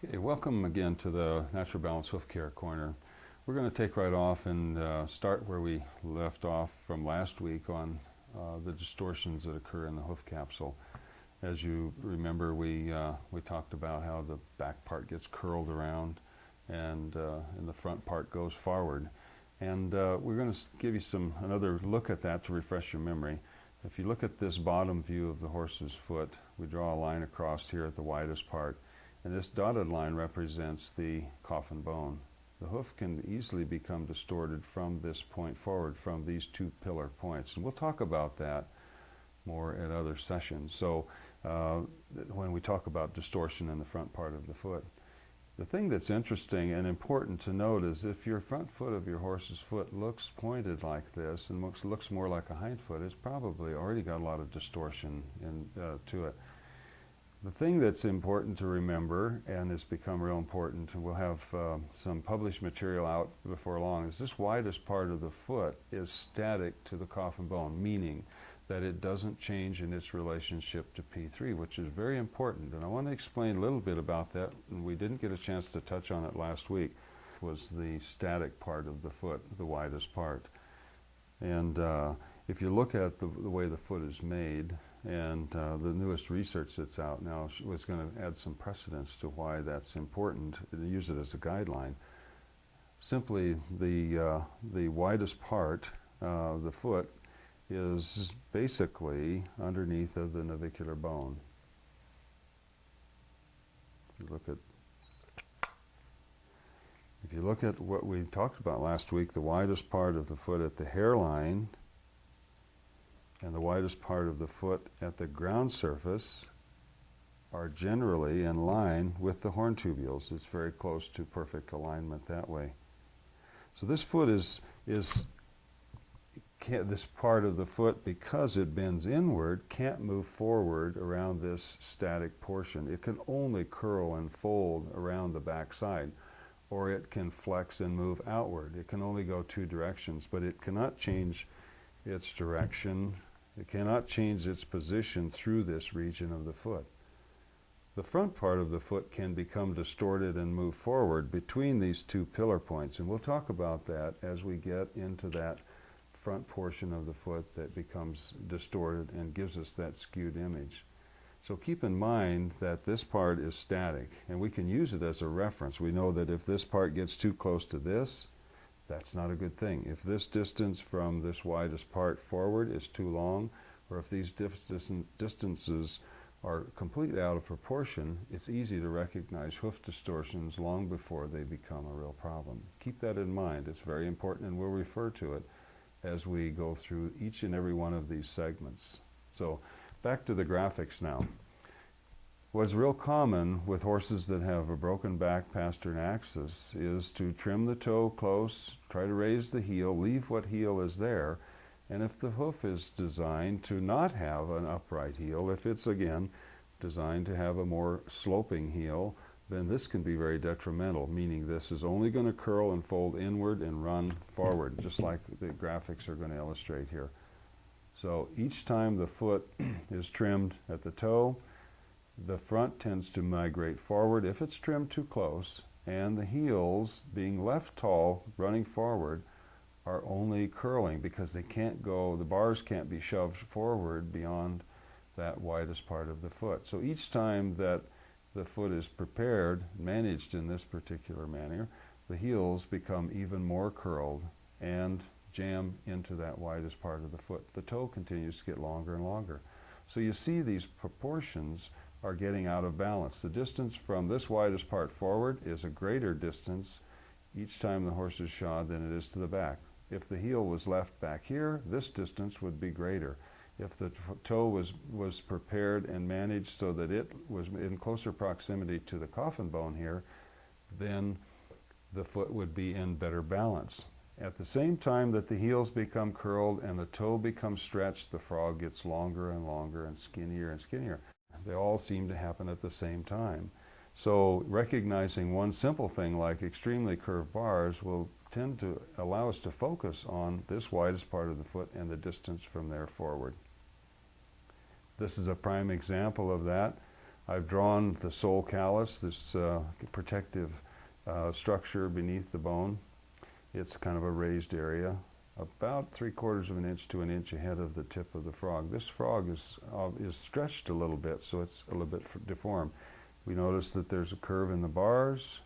Okay, welcome again to the Natural Balance Hoof Care Corner. We're going to take right off and start where we left off from last week on the distortions that occur in the hoof capsule. As you remember, we talked about how the back part gets curled around and the front part goes forward. And we're going to give you another look at that to refresh your memory. If you look at this bottom view of the horse's foot, we draw a line across here at the widest part. And this dotted line represents the coffin bone. The hoof can easily become distorted from this point forward, from these two pillar points. And we'll talk about that more at other sessions. So when we talk about distortion in the front part of the foot. The thing that's interesting and important to note is if your front foot of your horse's foot looks pointed like this and looks more like a hind foot, it's probably already got a lot of distortion to it. The thing that's important to remember, and it's become real important, and we'll have some published material out before long, is this widest part of the foot is static to the coffin bone, meaning that it doesn't change in its relationship to P3, which is very important. And I want to explain a little bit about that, and we didn't get a chance to touch on it last week, was the static part of the foot, the widest part. And if you look at the way the foot is made, and the newest research that's out now was going to add some precedence to why that's important, and use it as a guideline. Simply, the widest part of the foot is basically underneath of the navicular bone. If you look at what we talked about last week, the widest part of the foot at the hairline and the widest part of the foot at the ground surface are generally in line with the horn tubules. It's very close to perfect alignment that way. So this foot this part of the foot, because it bends inward, can't move forward around this static portion. It can only curl and fold around the back side, or it can flex and move outward. It can only go two directions, but it cannot change its direction. It cannot change its position through this region of the foot. The front part of the foot can become distorted and move forward between these two pillar points, and we'll talk about that as we get into that front portion of the foot that becomes distorted and gives us that skewed image. So keep in mind that this part is static, and we can use it as a reference. We know that if this part gets too close to this, that's not a good thing. If this distance from this widest part forward is too long, or if these distances are completely out of proportion, it's easy to recognize hoof distortions long before they become a real problem. Keep that in mind. It's very important, and we'll refer to it as we go through each and every one of these segments. So back to the graphics now. What's real common with horses that have a broken back pastern axis is to trim the toe close, try to raise the heel, leave what heel is there, and if the hoof is designed to not have an upright heel, if it's again designed to have a more sloping heel, then this can be very detrimental, meaning this is only going to curl and fold inward and run forward, just like the graphics are going to illustrate here. So each time the foot is trimmed at the toe, the front tends to migrate forward if it's trimmed too close, and the heels, being left tall, running forward, are only curling because they can't go, the bars can't be shoved forward beyond that widest part of the foot. So each time that the foot is prepared, managed in this particular manner, the heels become even more curled and jam into that widest part of the foot. The toe continues to get longer and longer. So you see these proportions are getting out of balance. The distance from this widest part forward is a greater distance each time the horse is shod than it is to the back. If the heel was left back here, this distance would be greater. If the toe was prepared and managed so that it was in closer proximity to the coffin bone here, then the foot would be in better balance. At the same time that the heels become curled and the toe becomes stretched, the frog gets longer and longer and skinnier and skinnier. They all seem to happen at the same time. So recognizing one simple thing like extremely curved bars will tend to allow us to focus on this widest part of the foot and the distance from there forward. This is a prime example of that. I've drawn the sole callus, this protective structure beneath the bone. It's kind of a raised area, about 3/4 of an inch to an inch ahead of the tip of the frog. This frog is stretched a little bit, so it's a little bit deformed. We notice that there's a curve in the bars,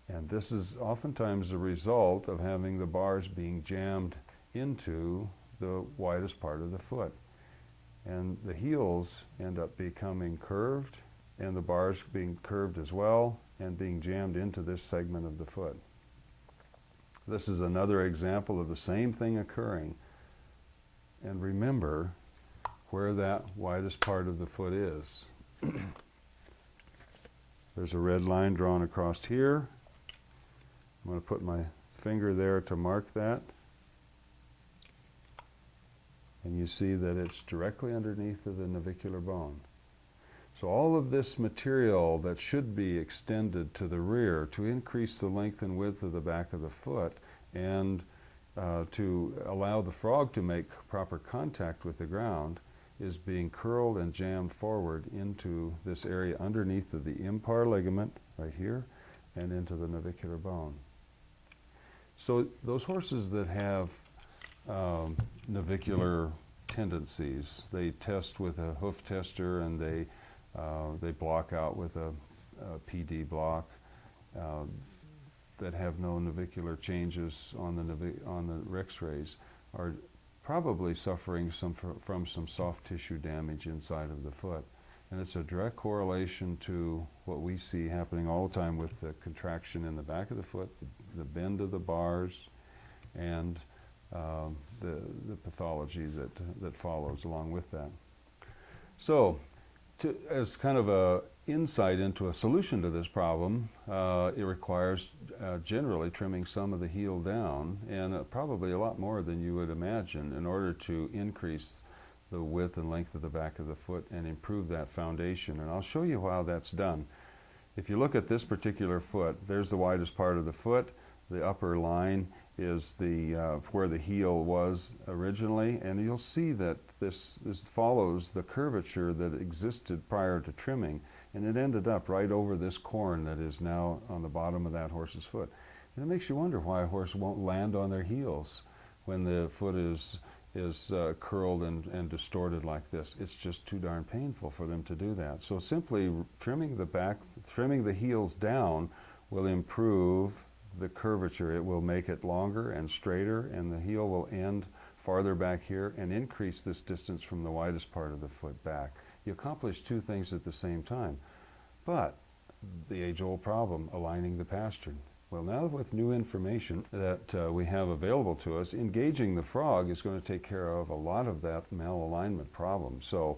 and this is oftentimes a result of having the bars being jammed into the widest part of the foot. And the heels end up becoming curved, and the bars being curved as well, and being jammed into this segment of the foot. This is another example of the same thing occurring. And remember where that widest part of the foot is. There's a red line drawn across here. I'm going to put my finger there to mark that. And you see that it's directly underneath of the navicular bone. So all of this material that should be extended to the rear to increase the length and width of the back of the foot and to allow the frog to make proper contact with the ground is being curled and jammed forward into this area underneath of the impar ligament right here and into the navicular bone. So those horses that have navicular tendencies, they test with a hoof tester, and they block out with a PD block that have no navicular changes on the X-rays, are probably suffering from some soft tissue damage inside of the foot. And it's a direct correlation to what we see happening all the time with the contraction in the back of the foot, the bend of the bars, and the pathology that follows along with that. So, as kind of a insight into a solution to this problem, it requires generally trimming some of the heel down, and probably a lot more than you would imagine, in order to increase the width and length of the back of the foot and improve that foundation. And I'll show you how that's done. If you look at this particular foot, there's the widest part of the foot. The upper line is the where the heel was originally, and you'll see that this follows the curvature that existed prior to trimming, and it ended up right over this corn that is now on the bottom of that horse's foot. And it makes you wonder why a horse won't land on their heels when the foot is curled and distorted like this. It's just too darn painful for them to do that. So simply trimming the heels down will improve the curvature. It will make it longer and straighter, and the heel will end farther back here and increase this distance from the widest part of the foot back. You accomplish two things at the same time. But the age-old problem, aligning the pastern. Well, now with new information that we have available to us, engaging the frog is going to take care of a lot of that malalignment problem. So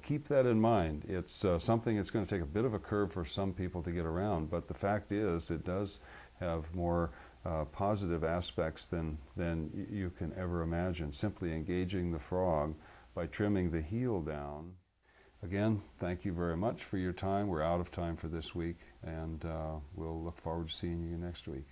keep that in mind. It's something that's going to take a bit of a curve for some people to get around, but the fact is it does have more positive aspects than you can ever imagine, simply engaging the frog by trimming the heel down. Again, thank you very much for your time. We're out of time for this week, and we'll look forward to seeing you next week.